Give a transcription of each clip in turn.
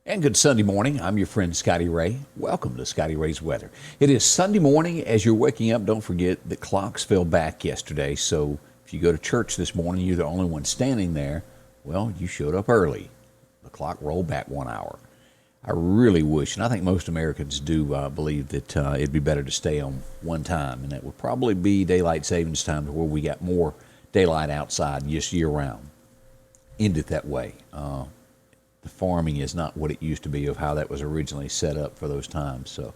And good Sunday morning. I'm your friend Scotty Ray. Welcome to Scotty Ray's Weather. It is Sunday morning. As you're waking up, don't forget the clocks fell back yesterday. So if you go to church this morning, you're the only one standing there. Well, you showed up early. The clock rolled back 1 hour. I really wish, and I think most Americans do believe that it'd be better to stay on one time, and that would probably be daylight savings time, to where we got more daylight outside just year round. End it that way. The farming is not what it used to be of how that was originally set up for those times. So,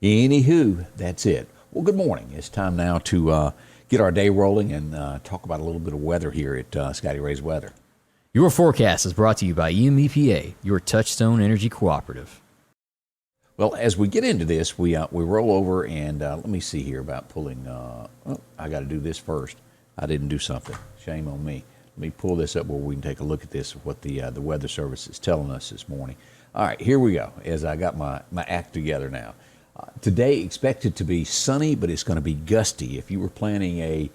anywho, that's it. Well, good morning. It's time now to get our day rolling and talk about a little bit of weather here at Scotty Ray's Weather. Your forecast is brought to you by EMEPA, your Touchstone Energy Cooperative. Well, as we get into this, we roll over and let me see here about pulling. I got to do this first. I didn't do something. Shame on me. Let me pull this up where we can take a look at this, what the Weather Service is telling us this morning. All right, here we go, as I got my act together now. Today, expected to be sunny, but it's going to be gusty. If you were planning a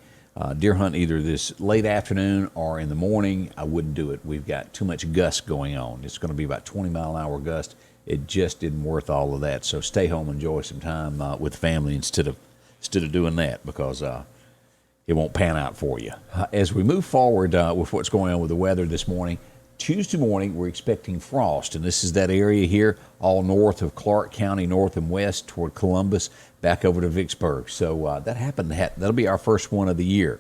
deer hunt either this late afternoon or in the morning, I wouldn't do it. We've got too much gust going on. It's going to be about 20-mile-an-hour gust. It just isn't worth all of that. So stay home, enjoy some time with family instead of doing that, because it won't pan out for you. As we move forward with what's going on with the weather this morning, Tuesday morning we're expecting frost, and this is that area here all north of Clark County, north and west toward Columbus, back over to Vicksburg. So that'll be our first one of the year.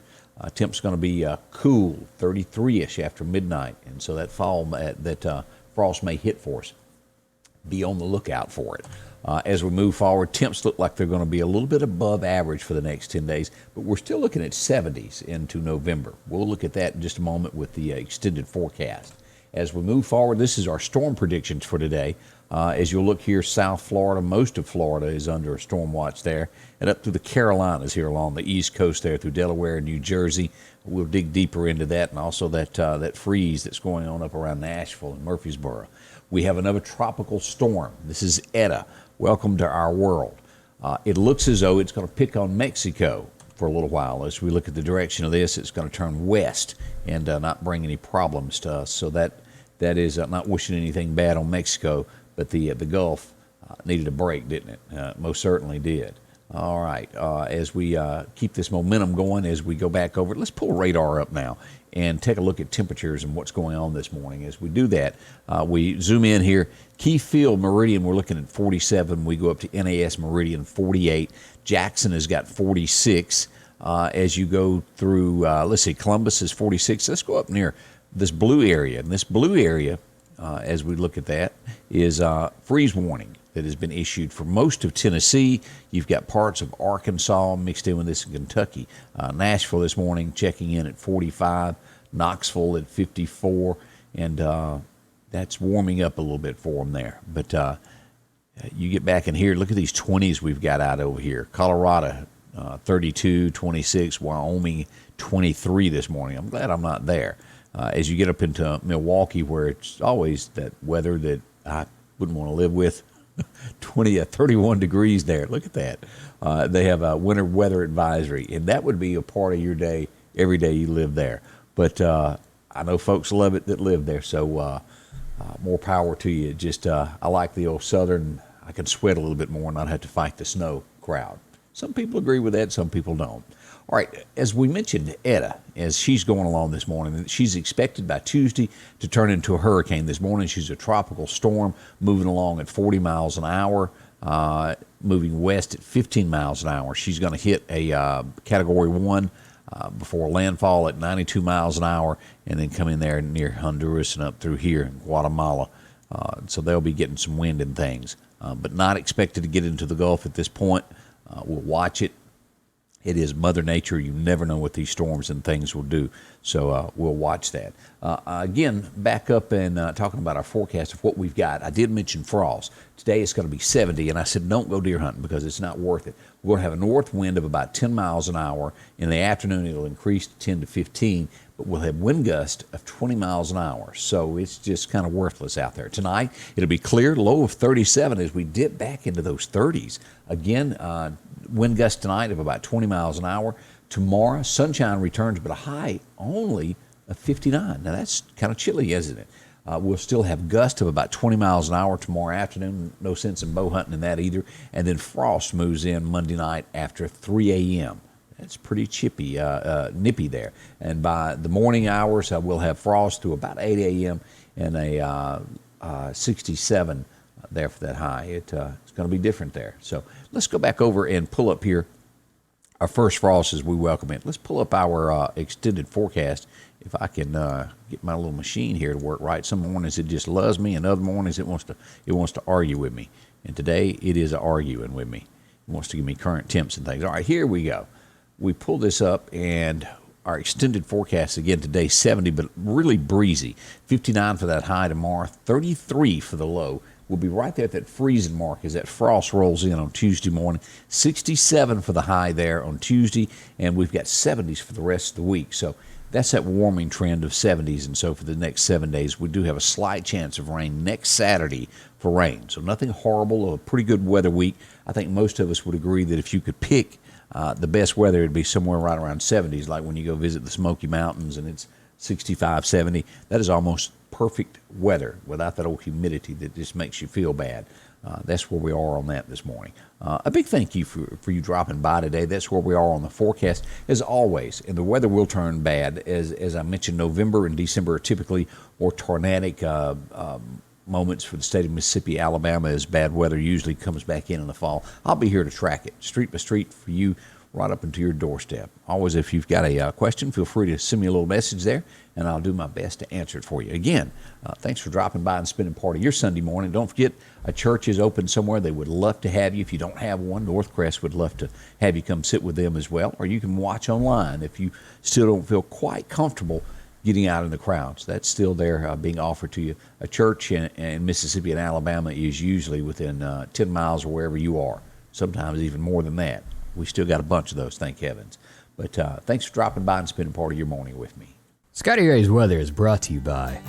Temp's going to be cool, 33-ish after midnight, and so that frost may hit for us. Be on the lookout for it. As we move forward, temps look like they're going to be a little bit above average for the next 10 days, but we're still looking at 70s into November. We'll look at that in just a moment with the extended forecast. As we move forward, this is our storm predictions for today. As you'll look here, South Florida, most of Florida is under a storm watch there, and up through the Carolinas here along the East Coast there through Delaware and New Jersey. We'll dig deeper into that, and also that freeze that's going on up around Nashville and Murfreesboro. We have another tropical storm. This is Eta. Welcome to our world. It looks as though it's going to pick on Mexico for a little while. As we look at the direction of this, it's going to turn west and not bring any problems to us. So that is not wishing anything bad on Mexico, but the Gulf needed a break, didn't it? Most certainly did. All right, as we keep this momentum going, as we go back over it, let's pull radar up now and take a look at temperatures and what's going on this morning. As we do that, we zoom in here. Key Field Meridian, we're looking at 47. We go up to NAS Meridian, 48. Jackson has got 46. As you go through, let's see, Columbus is 46. Let's go up near this blue area. And this blue area, as we look at that, is freeze warning that has been issued for most of Tennessee. You've got parts of Arkansas mixed in with this in Kentucky. Nashville this morning checking in at 45, Knoxville at 54, and that's warming up a little bit for them there. But you get back in here, look at these 20s we've got out over here. Colorado, 32, 26, Wyoming, 23 this morning. I'm glad I'm not there. As you get up into Milwaukee, where it's always that weather that I wouldn't want to live with, 31 degrees there. Look at that. They have a winter weather advisory, and that would be a part of your day every day you live there. But I know folks love it that live there, so more power to you. Just I like the old southern, I can sweat a little bit more and not have to fight the snow crowd. Some people agree with that, some people don't. All right, as we mentioned, Eta, as she's going along this morning, she's expected by Tuesday to turn into a hurricane. This morning, she's a tropical storm moving along at 40 miles an hour, moving west at 15 miles an hour. She's going to hit a Category 1 before landfall at 92 miles an hour, and then come in there near Honduras and up through here in Guatemala. So they'll be getting some wind and things, but not expected to get into the Gulf at this point. We'll watch it. It is Mother Nature. You never know what these storms and things will do. So we'll watch that. Again, back up and talking about our forecast of what we've got. I did mention frost. Today it's going to be 70, and I said don't go deer hunting because it's not worth it. We're going to have a north wind of about 10 miles an hour. In the afternoon, it'll increase to 10 to 15, but we'll have wind gust of 20 miles an hour. So it's just kind of worthless out there. Tonight, it'll be clear, low of 37 as we dip back into those 30s. Again, wind gust tonight of about 20 miles an hour. Tomorrow, sunshine returns, but a high only of 59. Now, that's kind of chilly, isn't it? We'll still have gusts of about 20 miles an hour tomorrow afternoon. No sense in bow hunting in that either. And then frost moves in Monday night after 3 a.m. It's pretty chippy, nippy there. And by the morning hours, we'll have frost to about 8 a.m. and a 67 there for that high. It's going to be different there. So let's go back over and pull up here our first frost as we welcome it. Let's pull up our extended forecast. If I can get my little machine here to work right. Some mornings it just loves me, and other mornings it wants to argue with me. And today it is arguing with me. It wants to give me current temps and things. All right, here we go. We pull this up, and our extended forecast again today 70, but really breezy. 59 for that high tomorrow, 33 for the low. We'll be right there at that freezing mark as that frost rolls in on Tuesday morning. 67 for the high there on Tuesday, and we've got 70s for the rest of the week. So that's that warming trend of 70s, and so for the next 7 days, we do have a slight chance of rain next Saturday for rain. So nothing horrible, a pretty good weather week. I think most of us would agree that if you could pick the best weather, it'd be somewhere right around 70s, like when you go visit the Smoky Mountains and it's 65, 70. That is almost perfect weather without that old humidity that just makes you feel bad. That's where we are on that this morning. A big thank you for you dropping by today. That's where we are on the forecast, as always. And the weather will turn bad. As I mentioned, November and December are typically more tornadic moments for the state of Mississippi, Alabama, as bad weather usually comes back in the fall. I'll be here to track it, street by street, for you, right up into your doorstep. Always, if you've got a question, feel free to send me a little message there, and I'll do my best to answer it for you. Again, thanks for dropping by and spending part of your Sunday morning. Don't forget, a church is open somewhere. They would love to have you. If you don't have one, Northcrest would love to have you come sit with them as well, or you can watch online if you still don't feel quite comfortable getting out in the crowds. That's still there being offered to you. A church in Mississippi and Alabama is usually within 10 miles of wherever you are, sometimes even more than that. We still got a bunch of those, thank heavens. But thanks for dropping by and spending part of your morning with me. Scotty Ray's Weather is brought to you by